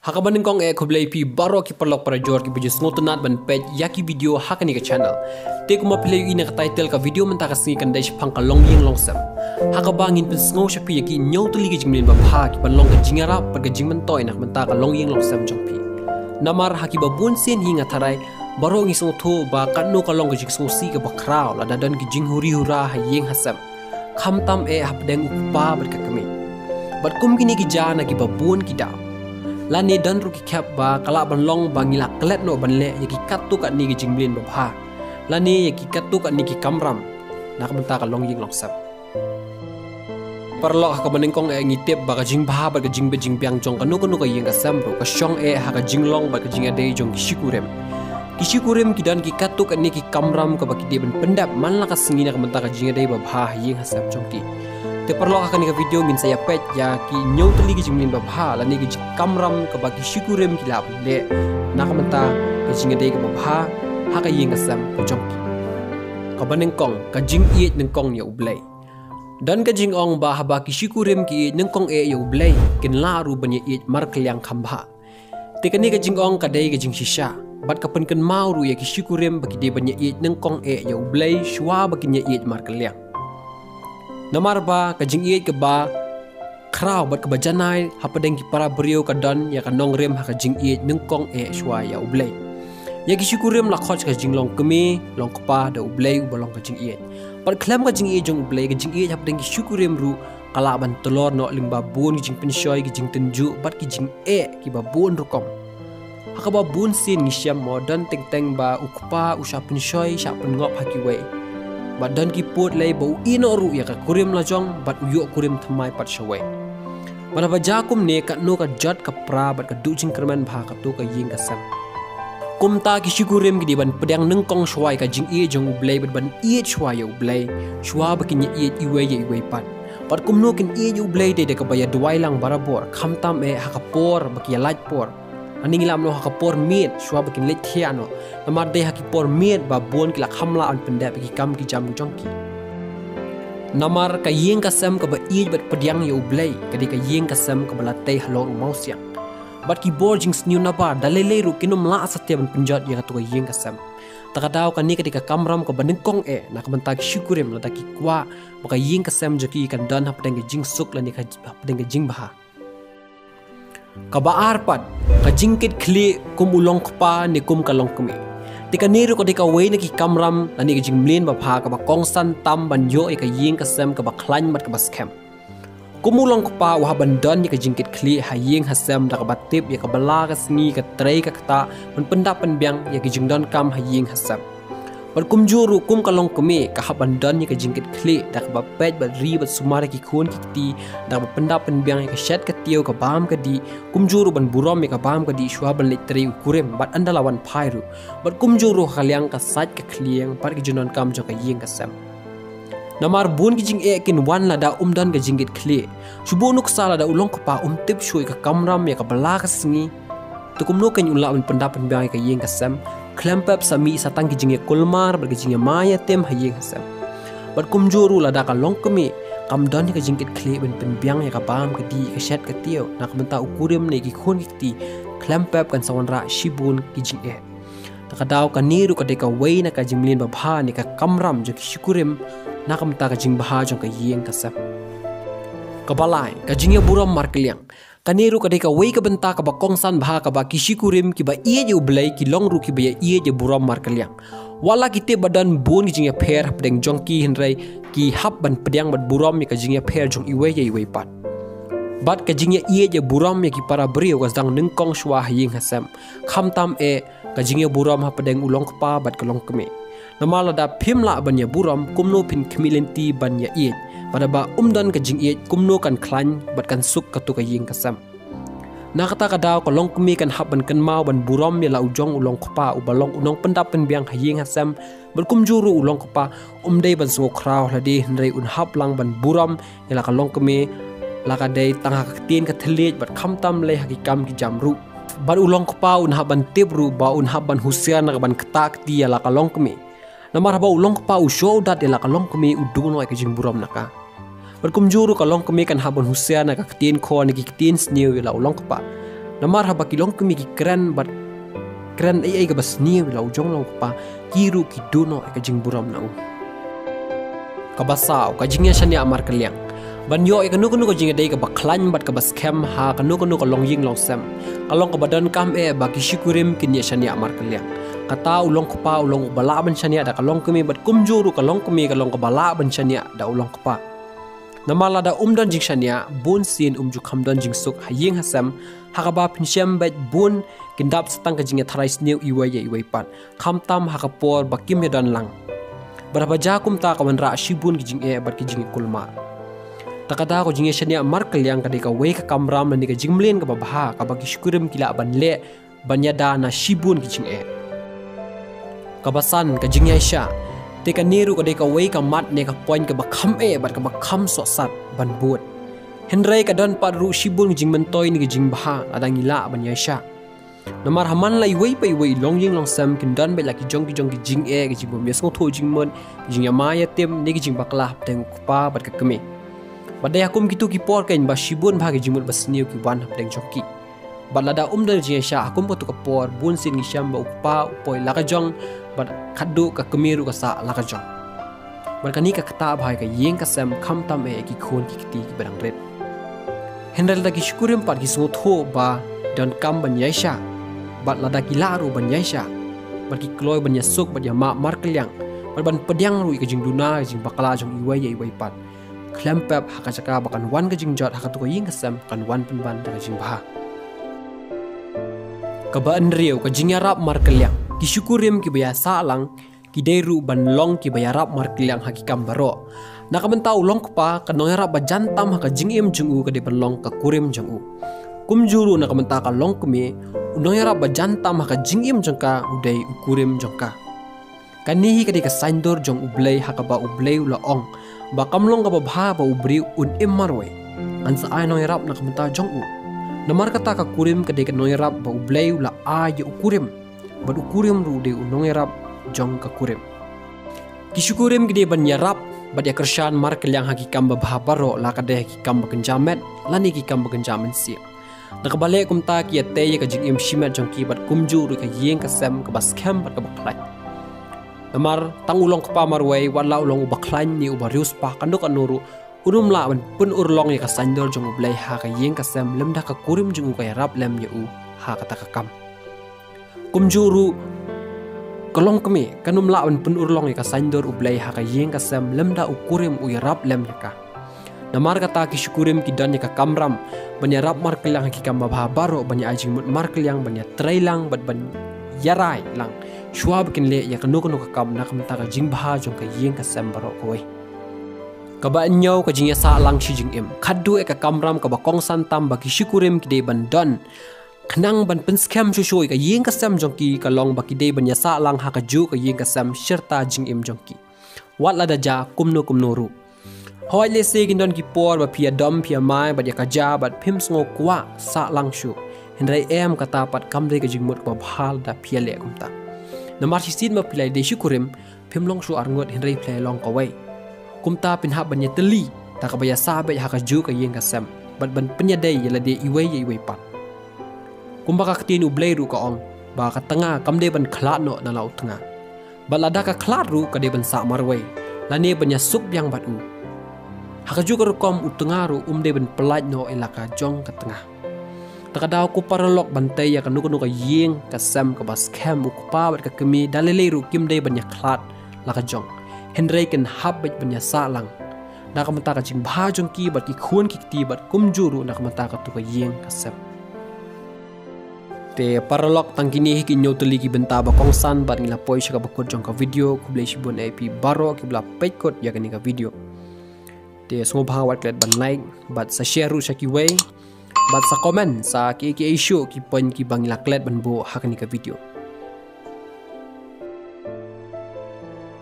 Hakabanin kong kublay pi baro ki perlok para jor ki bujus ngotonat ban page yaki video hakani ka channel. Te kuma play ina ka title ka video menta ka singi kan dai pang ka long yeng long sam. Hakabangin pin sngo shapi yaki nyau tuli ki jingmin ba pha ki ban long ka jingara par ka jingman toy nak menta ka long yeng long sam jong pi. Namar haki ba bun sen hinga tharai baro ngi song tho ba kanno ka long ka jing song si ka ba kraw la dadan ki jing huri hura ha yeng hasam. Kham tam hapdeng upa bar ka kami. Bat kum kini ki jana ki ba bun ki da. Lani dan ruki kap ba kala ban long bangila klet no ban le yaki katu kat ni ki jingblin ba pha lani yaki katu kat ni ki kamram nak benta ka long ying long sap parlo ka baning kong ngitep ba ka jing ba ba ka jing be jing piang jong kanu ka yeng ka sam ro ka shong ha ka jing long ba ka jing ade jong kishikurem kidan ki katu kat ni ki kamram ka ba ki de ban pendap man la ka singi nak benta ka jing ade ba pha yeng hasam jong ki te perlu akan ke video min saya pet ya ki nyau teli ki jingmin babha la ni ki kamram ka bagi syukurem ki lap le nak menta ke jingade ke babha ha ka yeng asam ka jongki ka baneng kong ka jing iet neng kong ya ublai dan ka jing ong ba ha ba ki syukurem ki neng kong ya ublai kin la ru ban ya iet mar klyang khamba te ka ni ka jing ong ka dai ka jing shisha bat ka pen kan mau ru ya ki syukurem bagi de ban ya iet neng kong ya ublai shwa bagi ya iet mar klyang Namar ba ka jing iet ke ba kraw bat ka bajanai hapadeng ki para brio ka dan ya ka nong rem ha ka jing iet nengkong shwa ya ublai ya ki syukurem la khoj ka jing long kemi long kpa da ublai u balong ka jing iet par klam ka jing iet jong ublai ka jing iet hapadeng ki syukurem ru kala ban telor no limba bun ki jing penshoy ki jing tenju bat ki jing ki ba bun rukom ha ka ba bun sin ni syam modern teng teng ba ukpa usha penshoy sha pen ngop ha ki wei badan ki pot lay bau ino ru ya ka kurim la jong bat uyo kurim thamai pat shawai mana ba jakum ne ka no ka jat ka pra bat ka ducing kerman bha ka to ka ying ka sam kum ta ki syukurim ki diban pedang nengkong shwai ka jing e jong ublai bat ban e shwai ya ublai shwa ba ki ni e iwe ya iwe pat kum no kin e ublai de ka baya duai lang barabor kham tam ha ka por ba ki laj por aning lam no ha ka por mit shwa ba kin let thiano namar de ha ki por mit ba bon ki la khamla an penda ki kam ki jam jongki namar ka yeng ka sam ka ba i bat pediang ya ublai ka de ka yeng ka sam ka bala te halor mausiang bat ki borjing sniu na ba dalele ru kinom la asatya ban penjat ya ka to ka yeng ka sam takadaw ka ni ka de ka kamram ka baning kong nak benta ki syukurim la ki kwa ba ka yeng ka sam joki kan dan ha pedang jing suk la ni ka pedang jing baha kabaar pat ka jingkit kli kum ulong kpa ni kum kalong kumi tika niru ko dika wei na ki kamram ani ka jingmlin ba pha ka ba kongsan tam ban yo ka ying ka sem ka ba klan mat ka ba scam kum ulong kpa wa ban dan ni ka jingkit kli ha ying ha sem da ka ba tip ya ka bala ka sngi ka trei ka kta ban penda pen byang ya ki jingdan kam ha ying ha sem bar kum juru kum kalong kumi ka haban dan ni ka jingkit kli da ka ba pet ba ri ba sumara ki khun ki ti da ba penda pen byang ka shat ka tiyo ka bam ka di kum juru ban burom me ka bam ka di shwa ban litrei kurem bat andalawan phairu bar kum juru khalyang ka sat ka khliang par ki junon kam jo ka ying ka sam namar bun ki jing kin wan la da dan ka jingkit kli shubunuk sala da ulong ka pa tip shui ka kamram ya ka bala ka sngi to kum no kan ula ban penda pen byang ka ying ka sam klempap sami satang ki jingye kulmar bar ki jingye maya tem hayeng hasam bar kumjuru lada ka longkemi kam dan ka jingkit kle ben pen biang ya ka bam ka di ka shat ka tio nak menta ukurim ne ki khun ki ti klempap kan sawanra shibun ki jingye takadaw ka niru ka de ka wei na ka jimlin ba bha ni ka kamram jo ki syukurim nak menta ka jing bha jong ka yeng ka sam kabalai ka jingye buram markeliang kaniru ka deka wei ka benta ka ba kongsan bha ka ba kisikurim ki ba iye je ublai ki long ru ki ba iye je buram mar kaliang wala kite badan bon ki jingya pher pedeng jongki hinrai ki hap ban pedang bat buram ka jingya pher jong iwe ye iwe pat bat ka jingya iye je buram ki para brio ka dang nengkong shwa ying hasam kham tam ka jingya buram ha pedeng ulong pa bat ka long keme namala da phimla ban ya buram kumno pin khmilenti ban ya iye pada ba dan ka jing iet kumno kan klan bat kan suk ka tu ka ying kasam nakata ka daw ka long kumi kan hab ban kan mau ban buram ya la ujong ulong kpa u balong unong pendap pen biang haying hasam ber kumjuru ulong kpa dei ban sungo kraw la de hnrei un hab lang ban buram ya la ka long kumi la ka dei tanga ka tin ka thlej bat kham tam le hakikam ki jamru bar ulong kpa un hab ban tibru ba un hab ban husian ka ban ktak ti ya la ka long kumi namar ba ulong kpa u show dat ya la ka long kumi udung no ka jing buram naka berkumjuru ka long kemi kan habon husia na ka tin kho ni ki tin sniu la ulong pa Namar haba ki long kumi ki keren bat keren ai ka bas ni lau jong lau pa kiru ki dono ka jing buram na kabasau ka jingya shania amar kaliang ban yo ka nuku nuku jinga dei ka baklan bat ka bas kem ha ka nuku nuku long ying long sem kalong ka badan kam ba ki shikurim ki nya shania amar kaliang kata ulong pa ulong bala ban shania da kalong kumi bat kumjuru kalong kumi kalong ka bala ban shania da ulong pa namala da umdan jing shania bun sin umju khamdan jing suk haying hasam hakaba pinshem bet bun kindap setang ka jinga tharais new iwai pat khamtam hakapor bakim yadan lang berapa jakum ta kawan ra shibun ki jing bat ki jing kulma takada ko jing shania markel yang kadika we ka kamram ni ka jingmlen ka babha ka bagi syukurim kila ban le banyada na shibun ki jing kabasan ka jing sha te ka niru ka deka we ka mat ne ka point ka bakham bat ka bakham so sat ban buat henrai ka don par ru shibun jing mentoy ni jing baha adang ila ban sha namar haman lai wei pai wei long ying long sam kin don be laki jong ki jing ki jing bom yes tho jing mon jing ya maya tem ni ki jing bakla teng pa bat ka keme badai akum gitu ki por kain ba shibun bha ki jing mon bas niu ki wan teng joki balada umdal jing sha akum potu ka por bun sin ki sham ba upa upoi laka jong bat khadu ka kemiru ka sa laka jong barkani ka kata bhai ka yeng ka sam kham tam ki khon ki ti ki barang red hendal da ki shukurim par ki so tho ba don kam ban yaisha bat lada ki laru ban yaisha bat ki kloy ban yasuk bat ya ma markelyang bat ban pediang ru ka jing duna jing bakala jong iwai pat klempep hakachaka bakan wan ka jing jot hakatu ko yeng ka sam kan wan pen ban da jing bha ka ba anriu ka jing yarap markelyang ki syukurim ki biasa lang ki deru ban long ki bayarap markelyang hakikam baro nakamenta ulong pa ka noyara ba jantam haka jingim jungu ka de ban long ka kurim jungu kumjuru nakamenta ka long kumi noyara ba jantam haka jingim jongka udai ukurim jongka kanihi ka de ka saindor jong ublei haka ba ublei ula ong ba kamlong ka ba bha ba ubri un immarwe ansa ay noyarap nakamenta jongu namar kata ka kurim ka de ka noyarap ba ublei ula ay ukurim ba ukurim ru de noyarap jong ka kurim kisukurim gede ban yarap bad ya kershan mar kelyang hakikam ba baro la ka de hakikam ba kenjamet lani hakikam ba kenjamen si nakabale kumta ki ate ya ka jing im shimet jong ki bat kumju ru ka yeng ka sem ka bas kem bat ka baklai namar tangulong ka pa marway wala ulong ubaklan ni ubarius pa kanduk anuru unum la ban pun urlong ya ka sandor jong ublai ha ka yeng ka sem lemda ka kurim jong ka yarap lem ya u ha ka takakam kumjuru kolong kami kanum lawan pun urlong ya ka sandor ublai ha ka yeng ka sem lemda ukurim u yarap lem ya ka namar kata ki syukurim ki dan ya ka kamram banya rap markelang hakikam ba baro banya ajing mut markelang banya trailang bat ban yarai lang shwa bikin le ya kanu ka kam na kam ta ka jing bha jong ka yeng ka sem baro koi ka ba nyau ka jing ya sa lang shi jing im khadu e ka kamram ka ba kong san tam ba ki syukurim ki de ban don khnang ban pen scam shoi ka yeng ka sam jong ki ka long ba ki de ban ya sa lang ha ka ju ka yeng ka sam shirta jing im jong ki wat la da ja kumno ru hoi le se gin don ki por ba pia dom pia mai ba ya ka ja bat phim sngo kwa sa lang shu hendrai em kata pat kam de ka jing mut ba bhal da pia le kumta namar si sin ma pilai de syukurim phim long shu arngot hendrai play long ka wai kumta pin ha ban ya teli ta ka ba ya sa ba ha ka ju ka yeng ka sam bat ban penya dei ya la de iwai pat kumba ka tin ublei ru ka ong ba ka tanga kam de ban khla no na lau tanga balada ka khlat ru ka de ban sa marwai lane ban ya sup yang bat u hakaju ka kom utanga ru de ban pelaj no elaka jong ka tanga takadaw ko paralok bantay ya kanu ka yeng ka sam ka bas kem u pa bat ka kemi dalele ru kim de ban ya khlat laka jong henry ken habet ban ya sa lang nakamata ka jing bha jong ki bat ki khun ki ti bat kumjuru nakamata ka tu ka yeng ka sam te paralok tangkini hiki nyoteli ki benta ba kongsan bat ngila poi shaka bakot jong ka video kublai shibon ap baro ki bla pekot ya ka video te semua bahawat klet ban like bat sa share ru shaki way bat sa comment sa ki issue ki pon ki bangila klet ban bo hakani ka video